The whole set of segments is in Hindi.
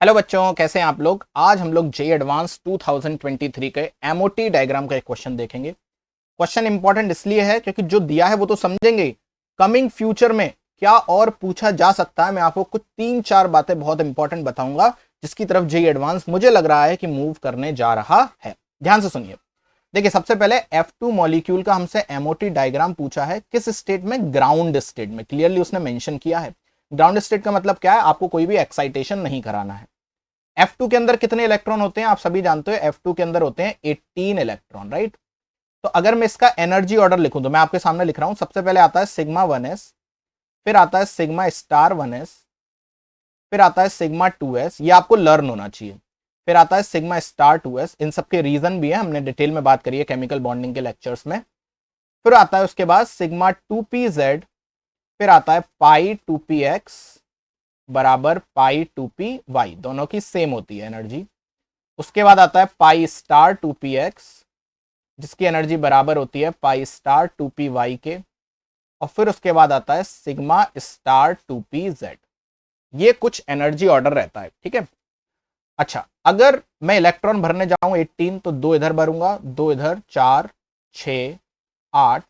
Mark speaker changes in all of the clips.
Speaker 1: हेलो बच्चों, कैसे हैं आप लोग। आज हम लोग जेईई एडवांस 2023 के एमओटी डायग्राम का एक क्वेश्चन देखेंगे। क्वेश्चन इंपॉर्टेंट इसलिए है क्योंकि जो दिया है वो तो समझेंगे, कमिंग फ्यूचर में क्या और पूछा जा सकता है। मैं आपको कुछ 3-4 बातें बहुत इंपॉर्टेंट बताऊंगा जिसकी तरफ जेईई एडवांस मुझे लग रहा है कि मूव करने जा रहा है। ध्यान से सुनिए। देखिए, सबसे पहले F2 मॉलिक्यूल का हमसे एमओटी डायग्राम पूछा है। किस स्टेट में? ग्राउंड स्टेट में। क्लियरली उसने मेंशन किया है। ग्राउंड स्टेट का मतलब क्या है? आपको कोई भी एक्साइटेशन नहीं कराना है। F2 के अंदर कितने इलेक्ट्रॉन होते हैं आप सभी जानते हो। F2 के अंदर होते हैं 18 इलेक्ट्रॉन, राइट। तो अगर मैं इसका एनर्जी ऑर्डर लिखूं तो मैं आपके सामने लिख रहा हूं। सबसे पहले आता है सिग्मा 1s, फिर आता है सिग्मा स्टार 1s, फिर आता है सिग्मा 2s। ये आपको लर्न होना चाहिए। फिर आता है सिग्मा स्टार 2s। इन सबके रीजन भी है, हमने डिटेल में बात करी है केमिकल बॉन्डिंग के लेक्चर्स में। फिर आता है उसके बाद सिग्मा 2pz, फिर आता है पाई 2px बराबर पाई 2py। दोनों की सेम होती है एनर्जी। उसके बाद आता है पाई स्टार 2px, जिसकी एनर्जी बराबर होती है पाई स्टार 2py के। और फिर उसके बाद आता है सिग्मा स्टार 2pz। ये कुछ एनर्जी ऑर्डर रहता है, ठीक है। अच्छा, अगर मैं इलेक्ट्रॉन भरने जाऊं 18 तो 2 इधर भरूंगा, 2 इधर, 4, 6, 8,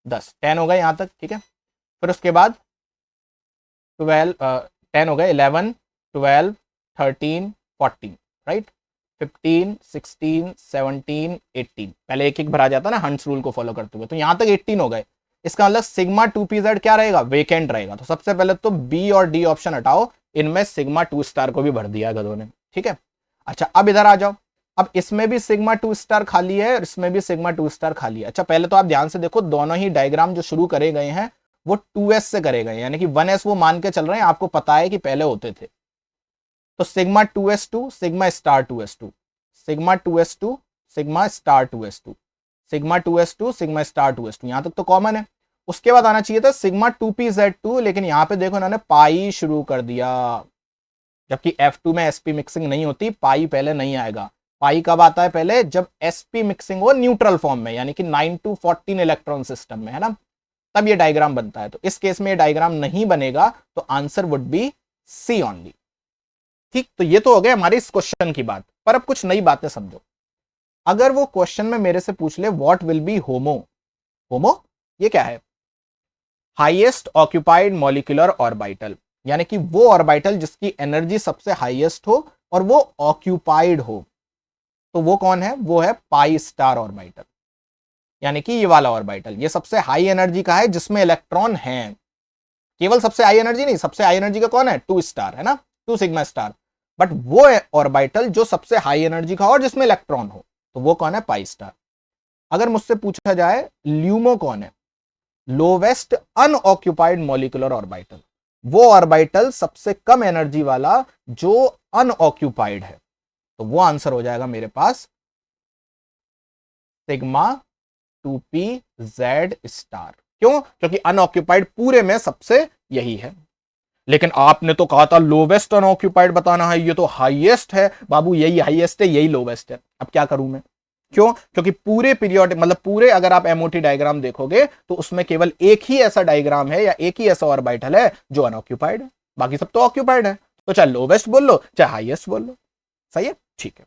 Speaker 1: 10, 10 हो गए यहां तक, ठीक है। फिर उसके बाद 12, 10 हो गए, 11, 12, 13, 14, राइट। 15, 16, 17, 18। पहले एक एक भरा जाता ना हंट्स रूल को फॉलो करते हुए। तो यहां तक 18 हो गए। इसका मतलब सिग्मा 2pz क्या रहेगा? वेकेंट रहेगा। तो सबसे पहले तो बी और डी ऑप्शन हटाओ, इनमें सिग्मा 2 स्टार को भी भर दिया गधों ने, ठीक है। अच्छा, अब इधर आ जाओ। अब इसमें भी सिग्मा 2 स्टार खाली है और इसमें भी सिग्मा 2 स्टार खाली है। अच्छा, पहले तो आप ध्यान से देखो, दोनों ही डायग्राम जो शुरू करे गए हैं वो 2s से करे गए, यानी कि 1s वो मान के चल रहे हैं, आपको पता है कि पहले होते थे। तो sigma 2s2 sigma star 2s2, sigma 2s2 sigma star 2s2, sigma 2s2 sigma star 2s2, यहां तक तो कॉमन है। उसके बाद आना चाहिए था सिग्मा 2pz2, लेकिन यहां पे देखो इन्होंने पाई शुरू कर दिया, जबकि F2 में sp मिक्सिंग नहीं होती, पाई पहले नहीं आएगा। पाई कब आता है? पहले जब sp मिक्सिंग हो न्यूट्रल फॉर्म में, यानी कि 9 to 14 इलेक्ट्रॉन सिस्टम में, है ना, तब ये डायग्राम बनता है। तो इस केस में ये डायग्राम नहीं बनेगा, तो answer would be C only. ठीक, तो ये तो हो गया हमारी इस क्वेश्चन की बात। पर अब कुछ नई बातें समझो। अगर वो क्वेश्चन में मेरे से पूछ ले व्हाट विल बी होमो, होमो ये क्या है? हाईएस्ट ऑक्यूपाइड मॉलिक्यूलर ऑर्बिटल, यानी कि वो ऑर्बिटल जिसकी एनर्जी सबसे हाईएस्ट हो और वो ऑक्यूपाइड हो। तो वो कौन है? वो है पाई स्टार ऑर्बिटल, यानी कि ये वाला ऑर्बिटल। ये सबसे हाई एनर्जी का है जिसमें इलेक्ट्रॉन है। केवल सबसे हाई एनर्जी नहीं, सबसे हाई एनर्जी का कौन है? 2 स्टार, है ना, 2 सिग्मा स्टार। बट वो ऑर्बिटल जो सबसे हाई एनर्जी का और जिसमें इलेक्ट्रॉन हो, तो वो कौन है? Pi star. अगर मुझसे पूछा जाए ल्यूमो कौन है? लोवेस्ट अनऑक्यूपाइड मॉलिक्यूलर ऑर्बिटल, वो ऑर्बिटल सबसे कम एनर्जी वाला जो अनऑक्यूपाइड है। तो वो आंसर हो जाएगा मेरे पास सिग्मा 2pz स्टार। क्यों? क्योंकि अनऑक्यूपाइड पूरे में सबसे यही है। लेकिन आपने तो कहा था लोवेस्ट अनऑक्यूपाइड बताना है, ये तो हाईएस्ट है बाबू, यही हाईएस्ट है, यही लोवेस्ट है। अब क्या करूं मैं? क्यों? क्योंकि पूरे पीरियड मतलब पूरे अगर आप एमओटी डायग्राम देखोगे तो उसमें केवल एक ही ऐसा डायग्राम है या एक ही ऐसा ऑर्बिटल है जो अनऑक्यूपाइड है, बाकी सब तो ऑक्यूपाइड है। तो चाहे लोवेस्ट बोल लो चाहे हाईएस्ट बोल लो, सही है, ठीक है।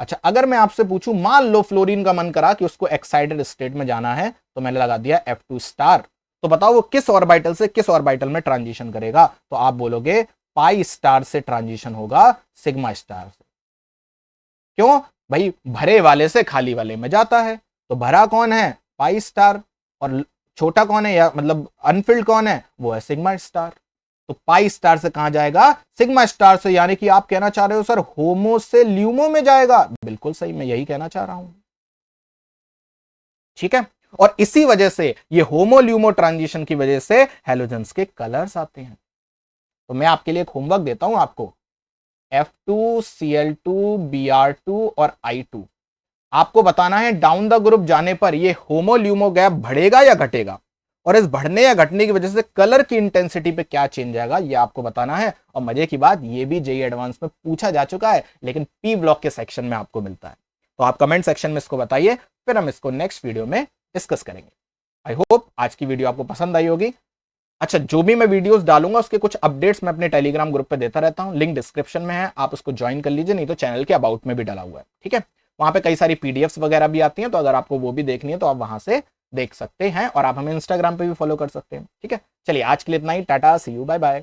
Speaker 1: अच्छा, अगर मैं आपसे पूछूं, मान लो फ्लोरीन का मन करा कि उसको एक्साइटेड स्टेट में जाना है, तो मैंने लगा दिया F2 स्टार। तो बताओ वो किस ऑर्बिटल से किस ऑर्बिटल में ट्रांजिशन करेगा? तो आप बोलोगे पाई स्टार से ट्रांजिशन होगा सिग्मा स्टार से। क्यों भाई? भरे वाले से खाली वाले में जाता है। तो भरा कौन है? Pi star. और छोटा कौन है, या मतलब अनफिल्ड कौन है? वो है सिग्मा स्टार। तो पाई स्टार से कहां जाएगा? सिग्मा स्टार से। यानी कि आप कहना चाह रहे हो सर होमो से ल्यूमो में जाएगा। बिल्कुल सही, मैं यही कहना चाह रहा हूं, ठीक है। और इसी वजह से ये होमो ल्यूमो ट्रांजिशन की वजह से हैलोजेंस के कलर्स आते हैं। तो मैं आपके लिए एक होमवर्क देता हूं आपको, F2Cl2 Br2 और I2। आपको बताना है डाउन द ग्रुप जाने पर ये होमो ल्यूमो गैप बढ़ेगा या घटेगा, और इस बढ़ने या घटने की वजह से कलर की इंटेंसिटी पे क्या चेंज आएगा, ये आपको बताना है। और मजे की बात, ये भी जेईई एडवांस में पूछा जा चुका है, लेकिन पी ब्लॉक के सेक्शन में आपको मिलता है। तो आप कमेंट सेक्शन में इसको बताइए, फिर हम इसको नेक्स्ट वीडियो में डिस्कस करेंगे। आई होप आज की वीडियो आपको पसंद आई होगी। अच्छा, जो भी मैं वीडियोस डालूंगा उसके कुछ अपडेट्स मैं अपने टेलीग्राम ग्रुप पे देता रहता हूं, लिंक डिस्क्रिप्शन में है, आप उसको ज्वाइन कर लीजिए, नहीं तो चैनल के अबाउट में भी डाला हुआ है, ठीक है। वहां पे कई सारी पीडीएफ्स वगैरह भी आती हैं, तो अगर आपको वो भी देखनी है तो आप वहां से देख सकते हैं, और आप हमें इंस्टाग्राम पे भी फॉलो कर सकते हैं, ठीक है। चलिए आज के लिए इतना ही, टाटा, सी यू, बाय बाय।